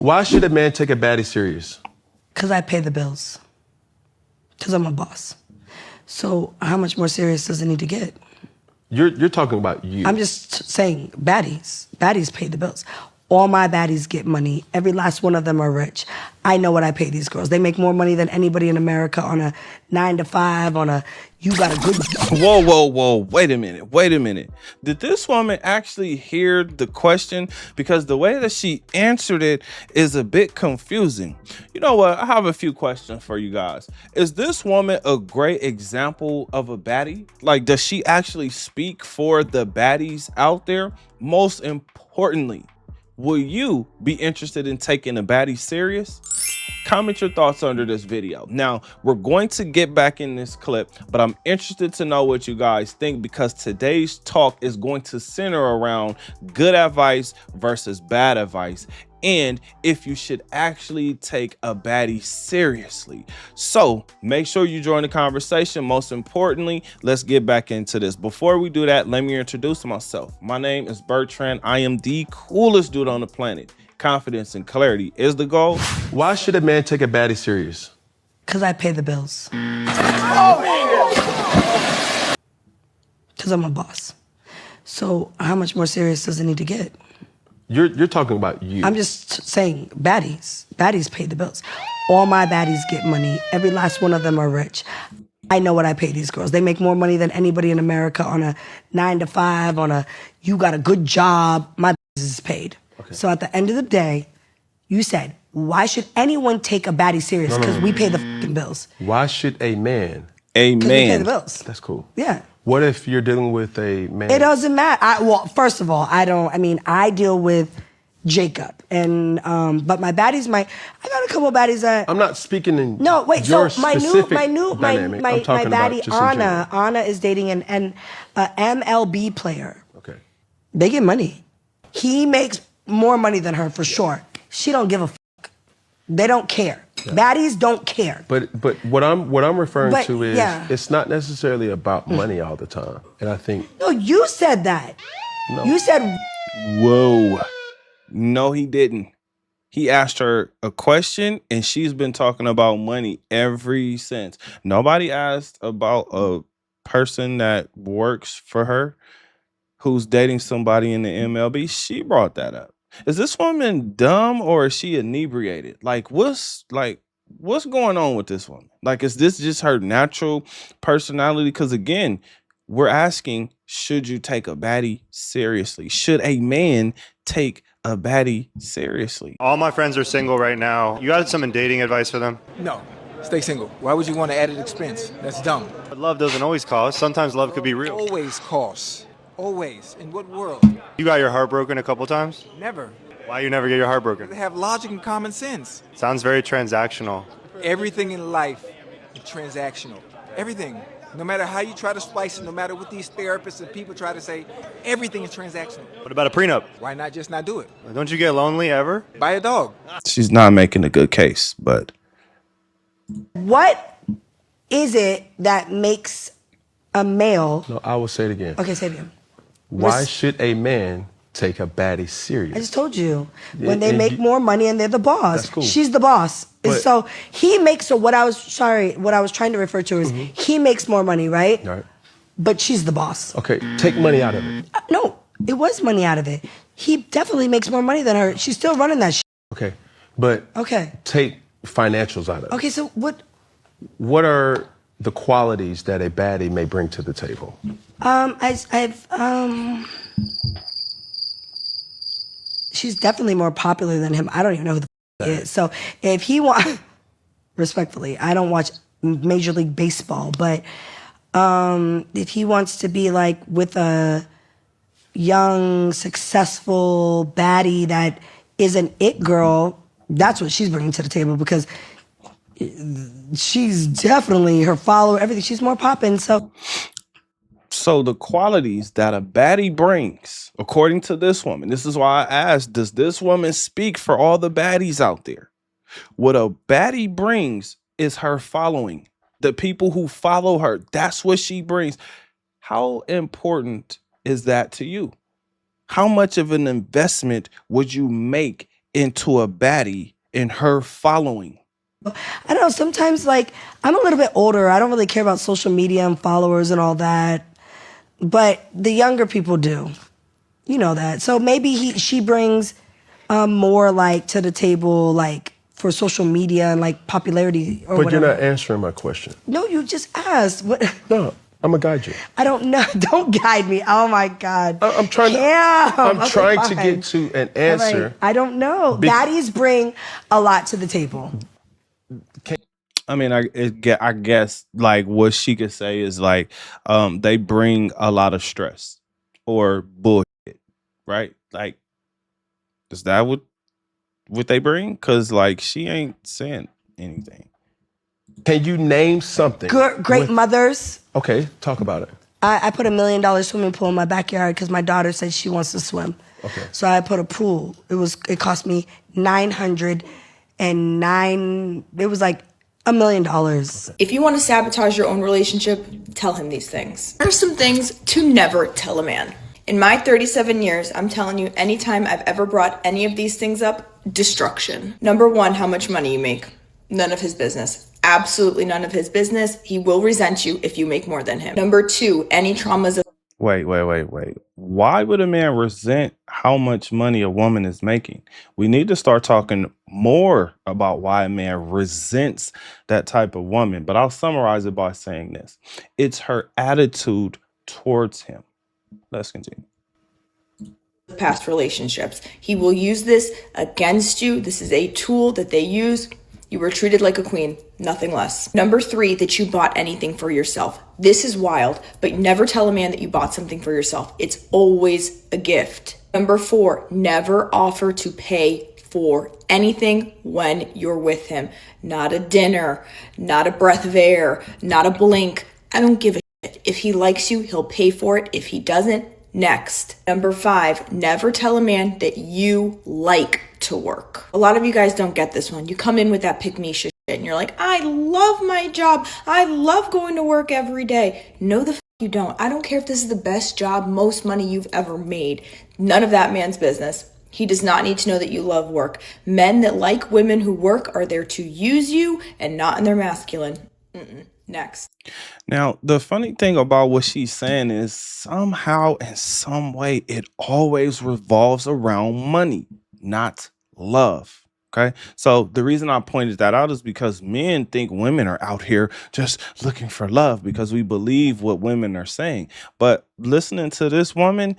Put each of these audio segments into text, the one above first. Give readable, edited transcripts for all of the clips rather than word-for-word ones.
Why should a man take a baddie serious? Because I pay the bills. Because I'm a boss. So how much more serious does it need to get? You're talking about you. I'm just saying baddies. Baddies pay the bills. All my baddies get money. Every last one of them are rich. I know what I pay these girls. They make more money than anybody in America on a 9 to 5, on a, you got a good... Whoa. Wait a minute. Did this woman actually hear the question? Because the way that she answered it is a bit confusing. You know what? I have a few questions for you guys. Is this woman a great example of a baddie? Like, does she actually speak for the baddies out there? Most importantly, will you be interested in taking a baddie serious? Comment your thoughts under this video. Now, we're going to get back in this clip, but I'm interested to know what you guys think, because today's talk is going to center around good advice versus bad advice, and if you should actually take a baddie seriously. So make sure you join the conversation. Most importantly, let's get back into this. Before we do that, let me introduce myself. My name is Bertrand. I am the coolest dude on the planet. Confidence and clarity is the goal. Why should a man take a baddie serious? Because I pay the bills. Because I'm a boss. So how much more serious does it need to get? You're talking about you. I'm just saying baddies. Baddies pay the bills. All my baddies get money. Every last one of them are rich. I know what I pay these girls. They make more money than anybody in America on a 9 to 5, on a, you got a good job. My business is paid. Okay. So at the end of the day, you said, why should anyone take a baddie serious? Because we pay the fucking bills. Why should a man? A Because we pay the bills. That's cool. Yeah. What if you're dealing with a man? It doesn't matter. Well, first of all, I deal with Jacob, and but my baddies, I got a couple of baddies that. I'm not speaking in. No, wait. Your So my dynamic. baddie Anna is dating an MLB player. Okay. They get money. He makes more money than her for sure. She don't give a fuck. They don't care. Yeah. Baddies don't care. But what I'm referring to is yeah. It's not necessarily about money all the time. And I think. No, you said that. No. You said. Whoa. No, he didn't. He asked her a question and she's been talking about money ever since. Nobody asked about a person that works for her who's dating somebody in the MLB. She brought that up. Is this woman dumb or is she inebriated? Like, what's going on with this woman? Like, is this just her natural personality? Because again, we're asking, should you take a baddie seriously? Should a man take a baddie seriously? All my friends are single right now. You got some dating advice for them? No. Stay single. Why would you want to add an expense? That's dumb. But love doesn't always cost. Sometimes love could be real. Always costs. Always. In what world? You got your heart broken a couple times? Never. Why you never get your heart broken? They have logic and common sense. Sounds very transactional. Everything in life is transactional. Everything. No matter how you try to splice it, no matter what these therapists and people try to say, everything is transactional. What about a prenup? Why not just not do it? Don't you get lonely ever? Buy a dog. She's not making a good case, but. What is it that makes a male... No, I will say it again. Okay, say it again. Why should a man take a baddie serious? I just told you. When they make more money and they're the boss. That's cool. She's the boss. But, so he makes, what I was trying to refer to is he makes more money, right? Right. But she's the boss. Okay, take money out of it. No, it was money out of it. He definitely makes more money than her. She's still running that shit. Okay, but Okay. take financials out of it. Okay, so what? What are the qualities that a baddie may bring to the table? She's definitely more popular than him. I don't even know who the f is. So if he wants, respectfully, I don't watch Major League Baseball, but if he wants to be like with a young, successful baddie that is an it girl, that's what she's bringing to the table, because she's definitely her follower, everything. She's more poppin', So the qualities that a baddie brings, according to this woman, this is why I asked, does this woman speak for all the baddies out there? What a baddie brings is her following. The people who follow her, that's what she brings. How important is that to you? How much of an investment would you make into a baddie in her following? I don't know. Sometimes, like, I'm a little bit older. I don't really care about social media and followers and all that. But the younger people do. You know that. So maybe she brings more, like, to the table, like, for social media and, like, popularity or But whatever. you're not answering my question. No, you just asked. What? No, I'm gonna guide you. I don't know. Don't guide me. Oh, my God. I'm trying to. Yeah. I'm Okay, trying to fine. get to an All answer. right. I don't know. Baddies bring a lot to the table. I mean, I guess like what she could say is like, they bring a lot of stress or bullshit, right? Like, is that what they bring? Because like she ain't saying anything. Can you name something? Great mothers. Okay, talk about it. I put $1 million swimming pool in my backyard because my daughter said she wants to swim. Okay. So I put a pool. It cost me $909. It was like $1 million. If you want to sabotage your own relationship, tell him these things. There are some things to never tell a man. In my 37 years, I'm telling you, anytime I've ever brought any of these things up, destruction. Number one, how much money you make. None of his business. Absolutely none of his business. He will resent you if you make more than him. Number two, any traumas of Wait. Why would a man resent how much money a woman is making? We need to start talking more about why a man resents that type of woman. But I'll summarize it by saying this. It's her attitude towards him. Let's continue. past relationships. He will use this against you. This is a tool that they use. You were treated like a queen, nothing less. Number three, that you bought anything for yourself. This is wild, but never tell a man that you bought something for yourself. It's always a gift. Number four, never offer to pay for anything when you're with him. Not a dinner, not a breath of air, not a blink. I don't give a shit. If he likes you, he'll pay for it. If he doesn't, next. Number five, never tell a man that you like to work. A lot of you guys don't get this one. You come in with that pick me shit and you're like, I love my job. I love going to work every day. No, the you don't. I don't care if this is the best job, most money you've ever made. None of that man's business. He does not need to know that you love work. Men that like women who work are there to use you and not in their masculine. Next. Now, the funny thing about what she's saying is somehow, in some way, it always revolves around money, not love. Okay. So the reason I pointed that out is because men think women are out here just looking for love because we believe what women are saying. But listening to this woman,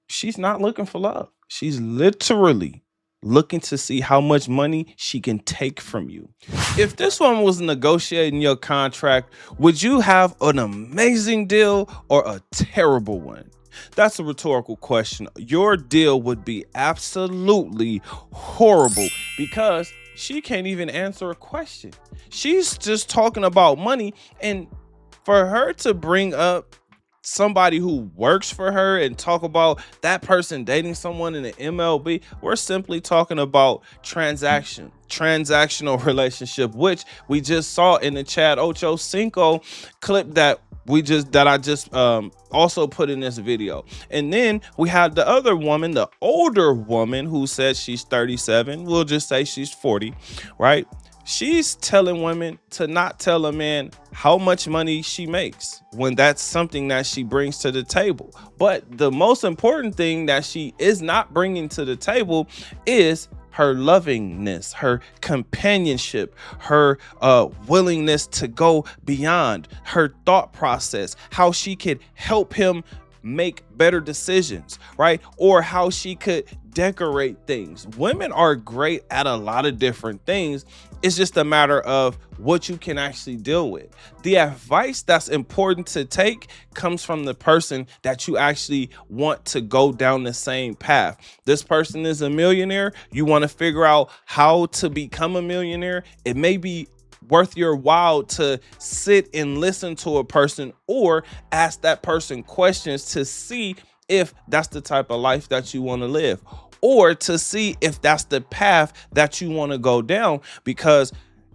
she's not looking for love. She's literally looking to see how much money she can take from you. If this woman was negotiating your contract, would you have an amazing deal or a terrible one? That's a rhetorical question. Your deal would be absolutely horrible because she can't even answer a question. She's just talking about money, and for her to bring up somebody who works for her and talk about that person dating someone in the MLB, we're simply talking about transactional relationship, which we just saw in the Chad Ochocinco clip that I just also put in this video. And then we had the other woman, the older woman, who said she's 37. We'll just say she's 40, right? She's telling women to not tell a man how much money she makes when that's something that she brings to the table. But the most important thing that she is not bringing to the table is her lovingness, her companionship, her willingness to go beyond, her thought process, how she could help him make better decisions, right? Or how she could decorate things. Women are great at a lot of different things. It's just a matter of what you can actually deal with. The advice that's important to take comes from the person that you actually want to go down the same path. This person is a millionaire. You want to figure out how to become a millionaire. It may be worth your while to sit and listen to a person or ask that person questions to see if that's the type of life that you want to live, or to see if that's the path that you want to go down. Because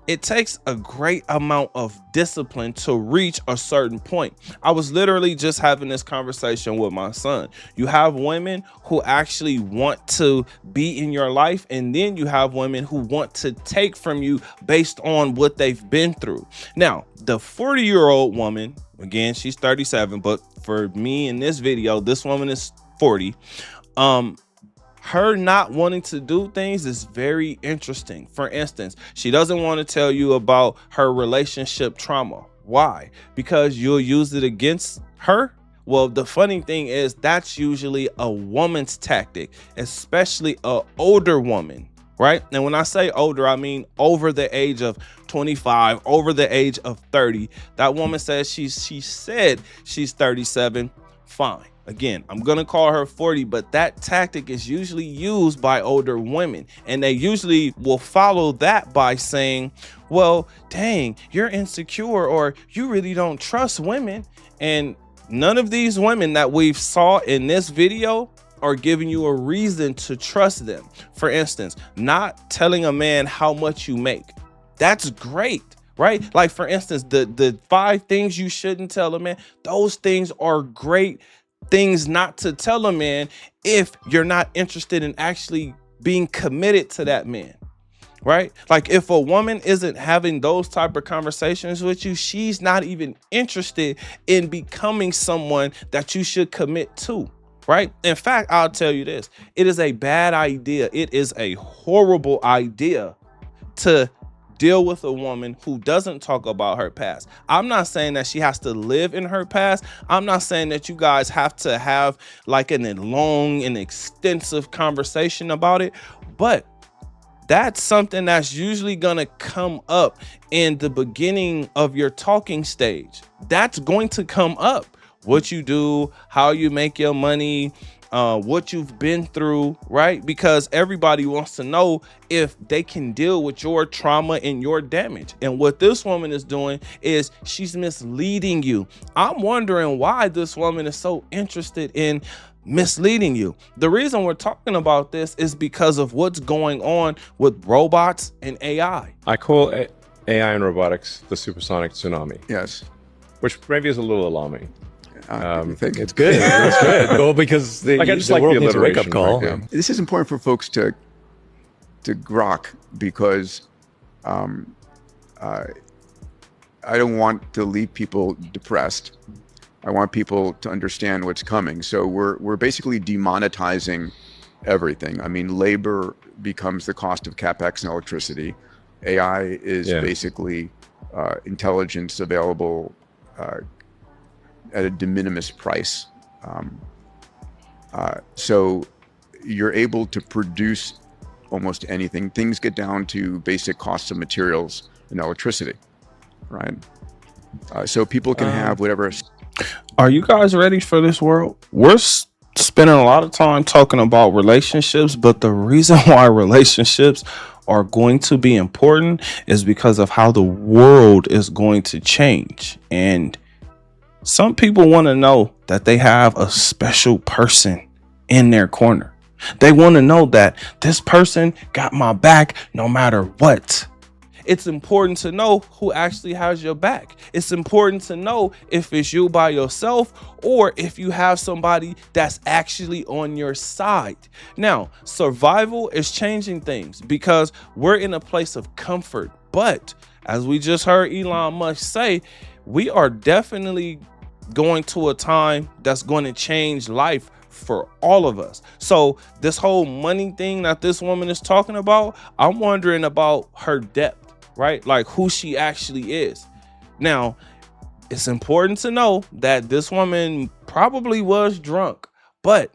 it takes a great amount of discipline to reach a certain point. I was literally just having this conversation with my son. You have women who actually want to be in your life, and then you have women who want to take from you based on what they've been through. Now, the 40-year-old woman, again, she's 37, but for me in this video, this woman is 40. Her not wanting to do things is very interesting. For instance, she doesn't want to tell you about her relationship trauma. Why? Because you'll use it against her. Well, the funny thing is that's usually a woman's tactic, especially an older woman, right? And when I say older, I mean over the age of 25, over the age of 30. That woman says she said she's 37. Fine. Again, I'm going to call her 40, but that tactic is usually used by older women. And they usually will follow that by saying, well, dang, you're insecure, or you really don't trust women. And none of these women that we've saw in this video are giving you a reason to trust them. For instance, not telling a man how much you make. That's great. Right? Like, for instance, the 5 things you shouldn't tell a man, those things are great things not to tell a man if you're not interested in actually being committed to that man. Right? Like, if a woman isn't having those type of conversations with you, she's not even interested in becoming someone that you should commit to. Right? In fact, I'll tell you this. It is a bad idea. It is a horrible idea to deal with a woman who doesn't talk about her past. I'm not saying that she has to live in her past. I'm not saying that you guys have to have like a long and extensive conversation about it, but that's something that's usually gonna come up in the beginning of your talking stage. That's going to come up. What you do, how you make your money, what you've been through, right? Because everybody wants to know if they can deal with your trauma and your damage. And what this woman is doing is she's misleading you. I'm wondering why this woman is so interested in misleading you. The reason we're talking about this is because of what's going on with robots and AI. I call AI and robotics the supersonic tsunami. Yes. Which maybe is a little alarming. I think It's good. It's good. Well, because the, Like, I just the like world the needs a wake-up alliteration call. right there. this is important for folks to grok, because I don't want to leave people depressed. I want people to understand what's coming. So we're basically demonetizing everything. I mean, labor becomes the cost of capex and electricity. AI is basically intelligence available at a de minimis price. So you're able to produce almost anything. Things get down to basic costs of materials and electricity, right? So people can have whatever. Are you guys ready for this world? We're spending a lot of time talking about relationships, but the reason why relationships are going to be important is because of how the world is going to change. And some people want to know that they have a special person in their corner. They want to know that this person got my back no matter what. It's important to know who actually has your back. It's important to know if it's you by yourself or if you have somebody that's actually on your side. Now, survival is changing things because we're in a place of comfort. But as we just heard Elon Musk say, we are definitely going to a time that's going to change life for all of us. So this whole money thing that this woman is talking about, I'm wondering about her depth, right? Like who she actually is. Now, it's important to know that this woman probably was drunk, but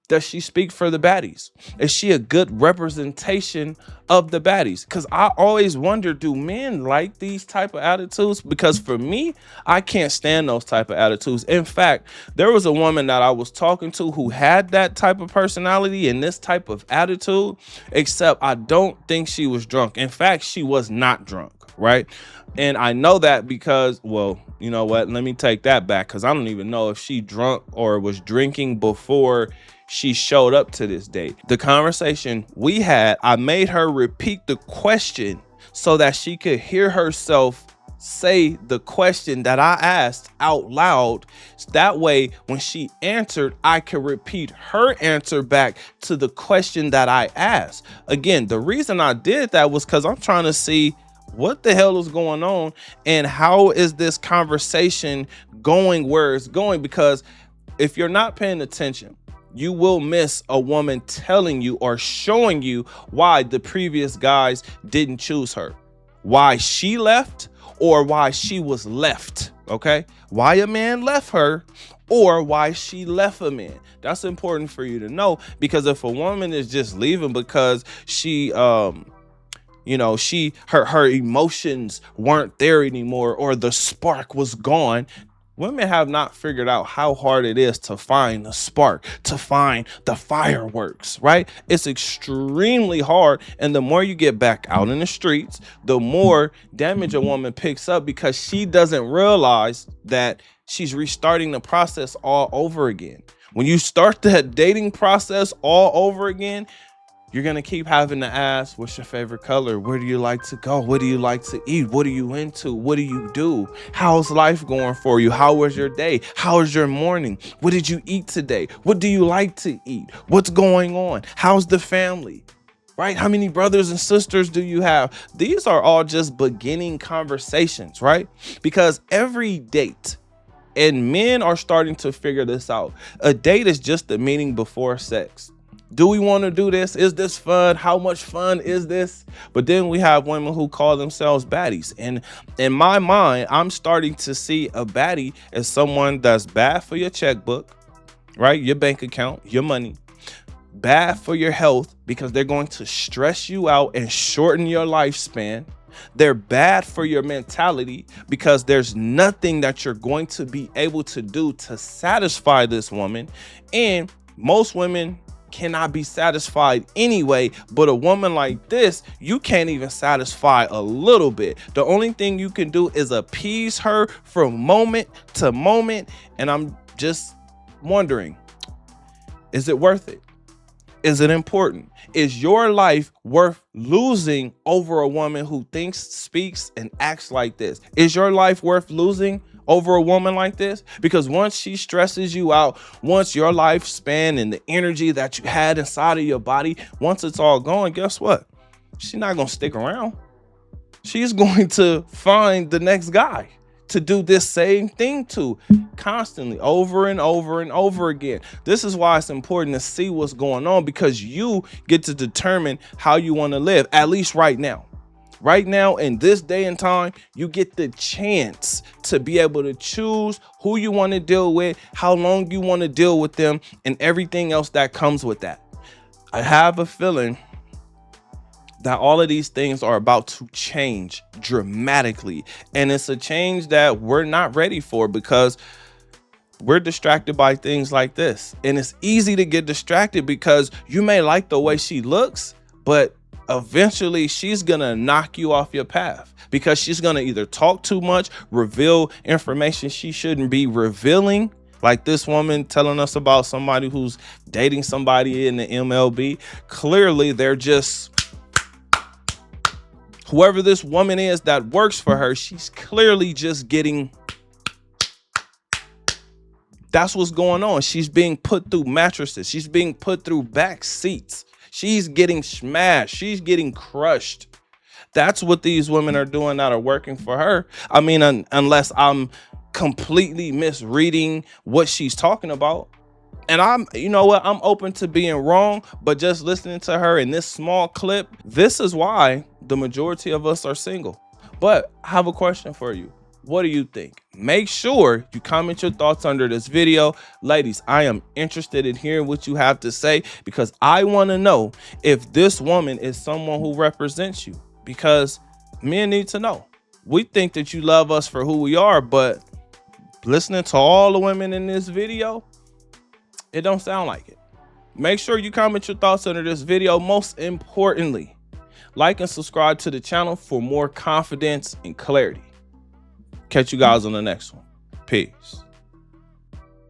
does she speak for the baddies? Is she a good representation of the baddies? Because I always wonder, do men like these type of attitudes? Because for me, I can't stand those type of attitudes. In fact, there was a woman that I was talking to who had that type of personality and this type of attitude, except I don't think she was drunk. In fact, she was not drunk, right? And I know that because, well, you know what? Let me take that back, because I don't even know if she drunk or was drinking before she showed up to this date. The conversation we had, I made her repeat the question so that she could hear herself say the question that I asked out loud. That way, when she answered, I could repeat her answer back to the question that I asked. Again, the reason I did that was because I'm trying to see what the hell is going on and how is this conversation going where it's going. Because if you're not paying attention, you will miss a woman telling you or showing you why the previous guys didn't choose her, why she left, or why she was left. Okay, why a man left her or why she left a man. That's important for you to know, because if a woman is just leaving because she you know, her emotions weren't there anymore, or the spark was gone. Women have not figured out how hard it is to find the spark, to find the fireworks, right? It's extremely hard. And the more you get back out in the streets, the more damage a woman picks up, because she doesn't realize that she's restarting the process all over again. When you start that dating process all over again, you're going to keep having to ask, what's your favorite color? Where do you like to go? What do you like to eat? What are you into? What do you do? How's life going for you? How was your day? How was your morning? What did you eat today? What do you like to eat? What's going on? How's the family? Right? How many brothers and sisters do you have? These are all just beginning conversations, right? Because every date, and men are starting to figure this out, a date is just the meeting before sex. Do we want to do this? Is this fun? How much fun is this? But then we have women who call themselves baddies. And in my mind, I'm starting to see a baddie as someone that's bad for your checkbook, right? Your bank account, your money. Bad for your health, because they're going to stress you out and shorten your lifespan. They're bad for your mentality, because there's nothing that you're going to be able to do to satisfy this woman. And most women cannot be satisfied anyway, but a woman like this, you can't even satisfy a little bit. The only thing you can do is appease her from moment to moment. And I'm just wondering, is it worth it? Is it important? Is your life worth losing over a woman who thinks, speaks, and acts like this? Is your life worth losing over a woman like this? Because once she stresses you out, once your lifespan and the energy that you had inside of your body, once it's all gone, guess what? She's not going to stick around. She's going to find the next guy to do this same thing to, constantly, over and over and over again. This is why it's important to see what's going on, because you get to determine how you want to live, at least right now. Right now, in this day and time, you get the chance to be able to choose who you want to deal with, how long you want to deal with them, and everything else that comes with that. I have a feeling that all of these things are about to change dramatically. And it's a change that we're not ready for, because we're distracted by things like this. And it's easy to get distracted because you may like the way she looks, but eventually she's gonna knock you off your path, because she's gonna either talk too much, reveal information she shouldn't be revealing, like this woman telling us about somebody who's dating somebody in the MLB. Clearly they're just, whoever this woman is that works for her, she's clearly just getting, that's what's going on. She's being put through mattresses. She's being put through back seats. She's getting smashed. She's getting crushed. That's what these women are doing that are working for her. I mean, unless I'm completely misreading what she's talking about. And you know what? I'm open to being wrong, but just listening to her in this small clip, this is why the majority of us are single. But I have a question for you. What do you think? Make sure you comment your thoughts under this video. Ladies, I am interested in hearing what you have to say, because I want to know if this woman is someone who represents you, because men need to know. We think that you love us for who we are, but listening to all the women in this video, it don't sound like it. Make sure you comment your thoughts under this video. Most importantly, like and subscribe to the channel for more confidence and clarity. Catch you guys on the next one. Peace.